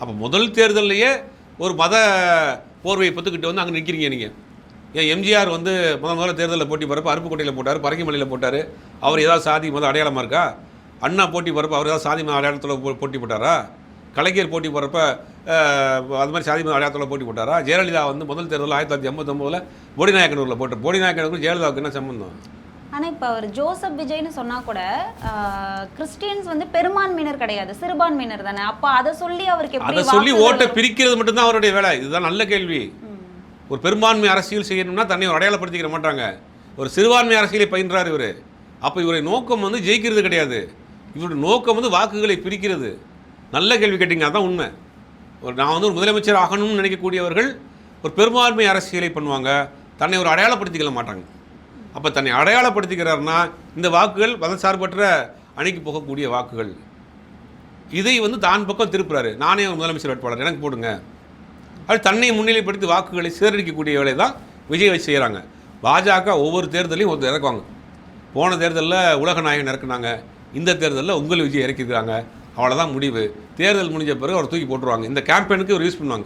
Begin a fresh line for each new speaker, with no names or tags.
அப்போ முதல் தேர்தலையே ஒரு மத போர்வையை பத்துக்கிட்டு வந்து அங்கே நிற்கிறீங்க நீங்கள். ஏன் எம்ஜிஆர் வந்து முதல்ல தேர்தலில் போட்டி போகிறப்ப அருப்புக்கோட்டையில் போட்டார், பரங்கிமலையில் போட்டார். அவர் ஏதாவது சாதி மத அடையாளமாக இருக்கா? அண்ணா போட்டி போகிறப்ப அவர் ஏதாவது சாதி மத அடையாளத்தில் போட்டி போட்டாரா? கலைஞர் போட்டி போகிறப்ப அது மாதிரி சாதி மத அடையாளத்தில் போட்டி போட்டாரா? ஜெயலலிதா வந்து முதல் தேர்தலில் 1989 போடிநாயக்கனூரில் போட்டார். போடிநாயக்கனூருக்கு ஜெயலலிதாவுக்கு என்ன சம்பந்தம்?
ஆனால் இப்போ அவர் ஜோசப் விஜய்னு சொன்னால் கூட கிறிஸ்டியன்ஸ் வந்து பெரும்பான்மையினர் கிடையாது, சிறுபான்மையினர் தானே. அப்போ அதை சொல்லி அவருக்கு
அதை சொல்லி ஓட்டை பிரிக்கிறது மட்டும்தான் அவருடைய வேலை. இதுதான் நல்ல கேள்வி. ஒரு பெரும்பான்மை அரசியல் செய்யணும்னா தன்னை அடையாளப்படுத்திக்கிற மாட்டாங்க. ஒரு சிறுபான்மை அரசியலை பயின்றார் இவர். அப்போ இவருடைய நோக்கம் வந்து ஜெயிக்கிறது கிடையாது, இவருடைய நோக்கம் வந்து வாக்குகளை பிரிக்கிறது. நல்ல கேள்வி கேட்டீங்க, அதுதான் உண்மை. நான் வந்து ஒரு முதலமைச்சர் ஆகணும்னு நினைக்கக்கூடியவர்கள் ஒரு பெரும்பான்மை அரசியலை பண்ணுவாங்க, தன்னை ஒரு அடையாளப்படுத்திக்கல மாட்டாங்க. அப்போ தன்னை அடையாளப்படுத்திக்கிறாருன்னா இந்த வாக்குகள் மதசார்பற்ற அணிக்கு போகக்கூடிய வாக்குகள். இதை வந்து தான் பக்கம் திருப்புறாரு. நானே ஒரு முதலமைச்சர் வேட்பாளர், எனக்கு போடுங்க. அது தன்னை முன்னிலைப்படுத்தி வாக்குகளை சீரழிக்கக்கூடிய வேலை தான் விஜய் வச்சு செய்கிறாங்க. பாஜக ஒவ்வொரு தேர்தலையும் ஒருத்தர் இறக்குவாங்க. போன தேர்தலில் உலக நாயகன் இறக்குனாங்க, இந்த தேர்தலில் உங்கள் விஜய் இறக்கிருக்காங்க. அவ்வளோதான் முடிவு. தேர்தல் முடிஞ்ச பிறகு அவர் தூக்கி போட்டுருவாங்க. இந்த கேம்பெயினுக்கு ஒரு யூஸ் பண்ணுவாங்க.